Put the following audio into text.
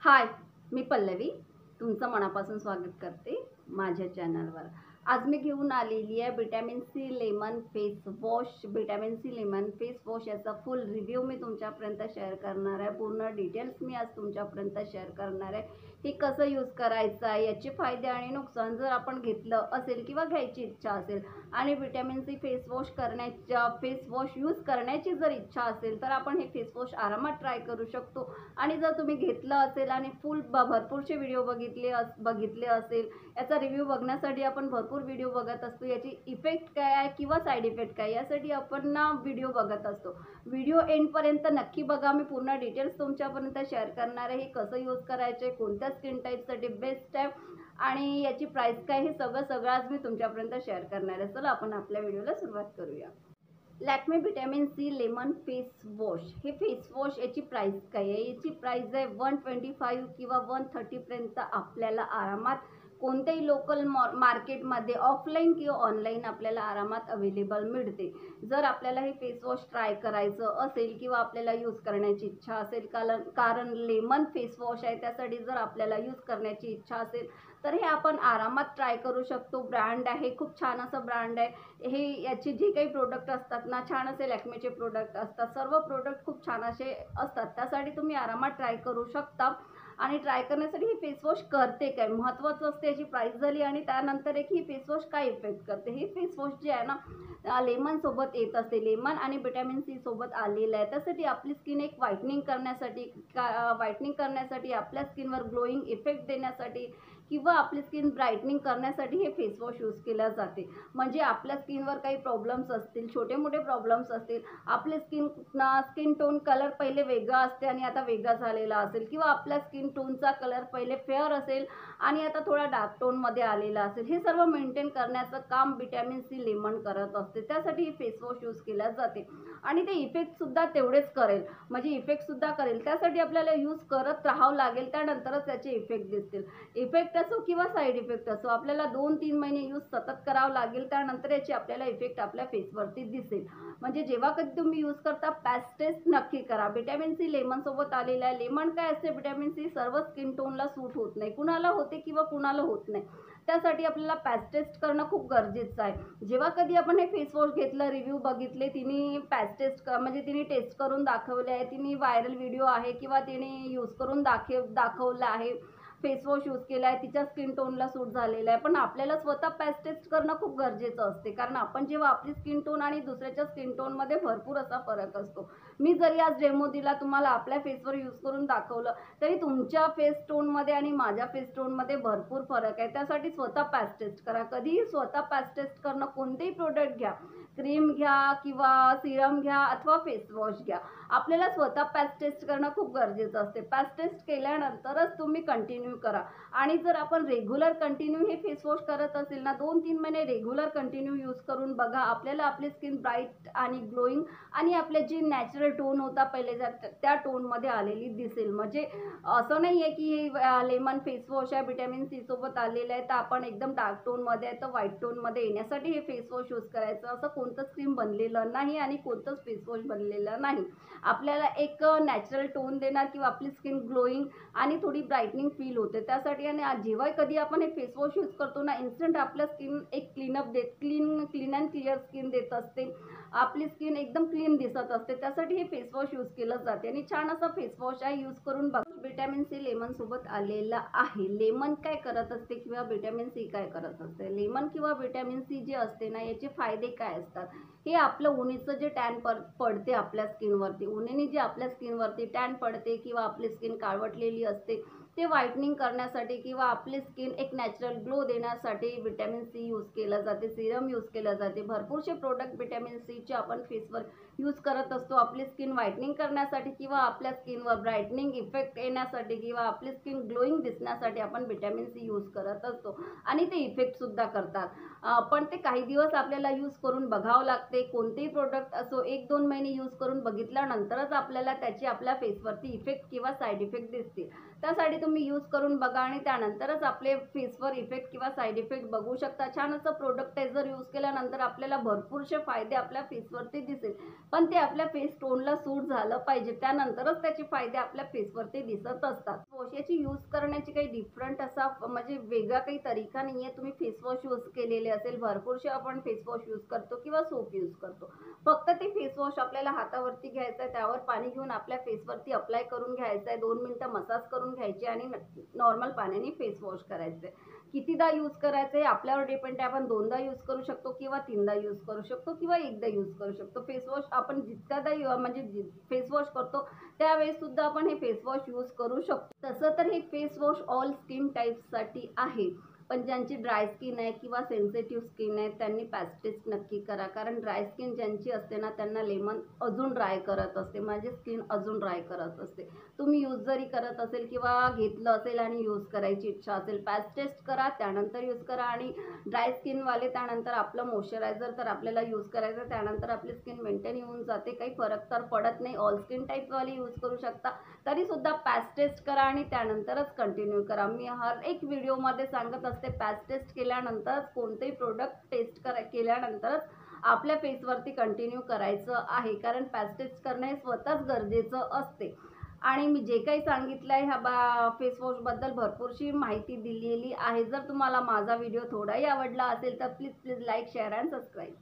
हाय, मी पल्लवी तुमचं मनापासून स्वागत करते माझ्या चॅनलवर। आज मी घेऊन आलेली आहे vitamin C lemon face wash. Vitamin C lemon face wash याचा फुल रिव्ह्यू मी तुमच्यापर्यंत शेअर करणार आहे। पूर्ण डिटेल्स मी आज तुमच्यापर्यंत शेअर करणार आहे की कसं यूज करायचं आहे, याचे फायदे आणि नुकसान जर आपण घेतलं असेल किंवा घ्यायची इच्छा असेल आणि vitamin C face wash use करण्याची जर इच्छा असेल तर आपण हे फेस वॉश आरामात ट्राय करू शकतो। आणि जर तुम्ही घेतलं असेल आणि भरपूरचे व्हिडिओ बघितले असेल, याचा रिव्ह्यू बघण्यासाठी आपण भरपूर व्हिडिओ बघत असतो, याची इफेक्ट काय आहे किंवा साईड इफेक्ट काय यासाठी आपण ना व्हिडिओ बघत असतो। व्हिडिओ एंडपर्यंत नक्की बघा, मी पूर्ण डिटेल्स तुमच्यापर्यंत शेअर करणार आहे। हे कसं यूज करायचे, कोणत्या स्किन टाईपसाठी बेस्ट आहे आणि याची प्राइस काय, हे सगळं आज मी तुमच्यापर्यंत शेअर करणार आहे। चला आपण आपल्या व्हिडिओला सुरुवात करूया। Lakme vitamin C lemon face wash, हे फेस वॉश याची प्राइस काय आहे? याची प्राइस आहे 125 किंवा 130 पर्यंत आपल्याला आरामात कोणत्याही लोकल मार्केटमध्ये ऑफलाईन किंवा ऑनलाईन आपल्याला आरामात अवेलेबल मिळते। जर आपल्याला हे फेस वॉश ट्राय करायचं असेल किंवा आपल्याला यूज करण्याची इच्छा असेल, कारण लेमन फेस वॉश आहे, त्यासाठी जर आपल्याला यूज करण्याची इच्छा असेल तर हे आपण आरामात ट्राय करू शकतो। ब्रँड आहे, खूप छान असं ब्रँड आहे हे। याचे जे काही प्रोडक्ट असतात ना, छान असे लॅक्मेचे प्रोडक्ट असतात, सर्व प्रोडक्ट खूप छान असे असतात, त्यासाठी तुम्ही आरामात ट्राय करू शकता। आणि ट्राय करण्यासाठी ही फेस वॉश करते काय, महत्त्वाचं असते याची प्राइस झाली आणि त्यानंतर एक ही फेस वॉश काय इफेक्ट करते। ही फेस वॉश जे आहे ना, लेमन सोबत येत असते, लेमन आणि विटॅमिन सी सोबत आलेलं आहे। त्यासाठी आपली स्किन एक व्हाईटनिंग करण्यासाठी आपल्या स्किनवर ग्लोईंग इफेक्ट देण्यासाठी किंवा आपली स्किन ब्राईटनिंग करण्यासाठी हे फेस वॉश यूज केले जाते। म्हणजे आपल्या स्किनवर काही प्रॉब्लेम्स असतील, छोटे मोठे प्रॉब्लेम्स असतील, आपले स्किन टोन कलर पहिले वेगळा असते आणि आता वेगळा झालेला असेल, किंवा आपल्या स्किन टोनचा कलर पहिले फेअर असेल आणि आता थोडा डार्क टोनमध्ये आलेला असेल, हे सर्व मेंटेन करण्याचं काम विटॅमिन सी लेमन करत असते। त्यासाठी ही फेस वॉश यूज केल्या जाते आणि ते इफेक्टसुद्धा तेवढेच करेल, म्हणजे इफेक्टसुद्धा करेल। त्यासाठी आपल्याला यूज करत राहावं लागेल, त्यानंतरच त्याचे इफेक्ट दिसतील। इफेक्ट असो किंवा साईड इफेक्ट असो, आपल्याला 2-3 महिने यूज सतत करावं लागेल, त्यानंतर याची आपल्याला इफेक्ट आपल्या फेसवरती दिसेल। म्हणजे जेव्हा कधी तुम्ही यूज करता पॅच टेस्ट नक्की करा। विटॅमिन सी लेमन सोबत आलेला आहे। लेमन काय असते, विटॅमिन सी सर्व स्किन टोनला सूट होत नाही, कुणाला होते किंवा कुणाला होत नाही, त्यासाठी आपल्याला पॅच टेस्ट करणं खूप गरजेचं आहे। जेव्हा कधी आपण हे फेस वॉश घेतलं, रिव्ह्यू बघितले, तिने पॅच टेस्ट म्हणजे तिने टेस्ट करून दाखवले आहे, तिने व्हायरल व्हिडिओ आहे किंवा तिने यूज करून दाखवलं आहे, फेस वॉश यूज केला आहे, तिच्या स्किन टोनला सूट झालेला आहे, पण आपल्याला स्वतः पॅच टेस्ट करणं खूप गरजेचं असते। कारण आपण जेव्हा आपली स्किन टोन आणि दुसऱ्याच्या स्किन टोनमध्ये भरपूर असा फरक असतो। मी जरी आज डेमो दिला, तुम्हाला आपल्या फेसवर यूज करून दाखवलं, तरी तुमच्या फेस टोनमध्ये आणि माझ्या फेस टोनमध्ये भरपूर फरक आहे। त्यासाठी स्वतः पॅच टेस्ट करा। कधीही स्वतः पॅच टेस्ट करणं, कोणतेही प्रोडक्ट घ्या, क्रीम घ्या किंवा सिरम घ्या अथवा फेस वॉश घ्या, आपल्याला स्वतः पॅच टेस्ट करणं खूप गरजेचं असते। पॅच टेस्ट केल्यानंतरच तुम्ही कंटिन्यू करा। आणि जर आपण रेग्युलर कंटिन्यू हे फेस वॉश करत असेल ना, 2-3 महिने रेग्युलर कंटिन्यू यूज करून बघा, आपल्याला आपली स्किन ब्राईट आणि ग्लोईंग आणि आपले जी नॅचरल टोन होता पहिले त्या टोनमध्ये आलेली दिसेल। म्हणजे असं नाही आहे की लेमन फेस वॉश आहे, विटॅमिन सी सोबत आलेलं आहे, तर आपण एकदम डार्क टोनमध्ये आहे तर व्हाईट टोनमध्ये येण्यासाठी हे फेस वॉश यूज करायचं, असं कोणतंच क्रीम बनलेलं नाही आणि कोणतंच फेस वॉश बनलेलं नाही। आपल्याला एक नॅचरल टोन देणार किंवा आपली स्किन ग्लोईंग आणि थोडी ब्राईटनिंग फील होते, त्यासाठी। आणि जेव्हा कधी आपण हे फेस वॉश यूज करतो ना, इन्स्टंट आपल्या स्किन एक क्लीन अँड क्लिअर स्किन देत असते, आपली स्किन एकदम क्लीन दिसत असते, त्यासाठी हे फेस वॉश यूज केलं जाते आणि छान असा फेस वॉश आहे, यूज करून बघा। विटॅमिन सी लेमन सोबत आलेला आहे। लेमन काय करत असते किंवा विटॅमिन सी काय करत असते? लेमन किंवा विटॅमिन सी जे असते ना, याचे फायदे काय असतात, हे आपलं उन्हीचं जे टॅन पडते आपल्या स्किनवरती, उन्हीने जे आपल्या स्किनवरती टॅन पडते किंवा आपली स्किन काळवटलेली असते, ते व्हाईटनिंग करण्यासाठी किंवा आपली स्किन एक नॅचरल ग्लो देण्यासाठी विटॅमिन सी यूज केलं जाते, सिरम यूज केलं जाते। भरपूरसे प्रोडक्ट विटॅमिन सीचे आपण फेसवर यूज करत असतो, आपली स्किन व्हाईटनिंग करण्यासाठी किंवा आपल्या स्किनवर ब्राईटनिंग इफेक्ट येण्यासाठी किंवा आपली स्किन ग्लोईंग दिसण्यासाठी आपण विटॅमिन सी यूज करत असतो आणि ते इफेक्टसुद्धा करतात। पण ते काही दिवस आपल्याला यूज करून बघावं लागते. कोणतेही प्रोडक्ट असो 1-2 महिने यूज करून बघितल्यानंतरच आपल्याला त्याची आपल्या फेसवरती इफेक्ट किंवा साईड इफेक्ट दिसतील. त्यासाठी तुम्ही यूज करून बघा आणि त्यानंतरच आपले फेसवर इफेक्ट किंवा साईड इफेक्ट बघू शकता. छान असं प्रोडक्ट आहे, जर यूज केल्यानंतर आपल्याला भरपूरसे फायदे आपल्या फेसवरती दिसेल. पण ते आपल्या फेस टोनला सूट झालं पाहिजे, त्यानंतरच त्याचे फायदे आपल्या फेसवरती दिसत असतात. याची यूज करण्याची काही डिफरंट असा म्हणजे वेगळा काही तरीका नाही आहे. तुम्ही फेसवॉश यूज केलेले असेल, भरपूरसे आपण फेसवॉश यूज करतो किंवा सोप यूज करतो. फक्त ते फेसवॉश आपल्याला हातावरती घ्यायचं आहे, त्यावर पाणी घेऊन आपल्या फेसवरती अप्लाय करून घ्यायचं आहे, 2 मिनिटं मसाज करून घ्यायची आणि नॉर्मल पाण्याने फेसवॉश करायचं आहे. कितीदा यूज करायचं आहे आपल्यावर डिपेंड आहे. आपण 2दा यूज करू शकतो किंवा 3दा यूज करू शकतो किंवा 1दा यूज करू शकतो. फेसवॉश आपण जितकादा म्हणजे फेसवॉश करतो त्यावेळेस सुद्धा आपण हे फेसवॉश यूज करू शकतो. तसं तर हे फेसवॉश ऑल स्किन टाईप्ससाठी आहे, पण ज्यांची ड्राय स्किन आहे किंवा सेन्सिटिव्ह स्किन आहे त्यांनी पॅच टेस्ट नक्की करा. कारण ड्राय स्किन ज्यांची असते ना त्यांना लेमन अजून ड्राय करत असते, माझी स्किन अजून ड्राय करत असते. तुम्ही यूज जरी करत असेल किंवा घेतलं असेल आणि यूज करायची इच्छा असेल, पॅच टेस्ट करा त्यानंतर यूज करा. आणि ड्राय स्किनवाले त्यानंतर आपलं मॉइश्चरायझर तर आपल्याला यूज करायचं, त्यानंतर आपली स्किन मेंटेन येऊन जाते, काही फरक तर पडत नाही. ऑल स्किन टाईपवाले यूज करू शकता, तरीसुद्धा पॅच टेस्ट करा आणि त्यानंतरच कंटिन्यू करा. मी हर एक व्हिडिओमध्ये सांगत असते पॅच टेस्ट केल्यानंतरच कोणतेही प्रोडक्ट टेस्ट केल्यानंतरच आपल्या फेसवरती कंटिन्यू करायचं आहे, कारण पॅच टेस्ट करणं हे स्वतःच गरजेचं असते. आणि मी जे काही सांगितलं आहे ह्या फेसवॉशबद्दल भरपूरशी माहिती दिलेली आहे. जर तुम्हाला माझा व्हिडिओ थोडाही आवडला असेल तर please like, share and subscribe.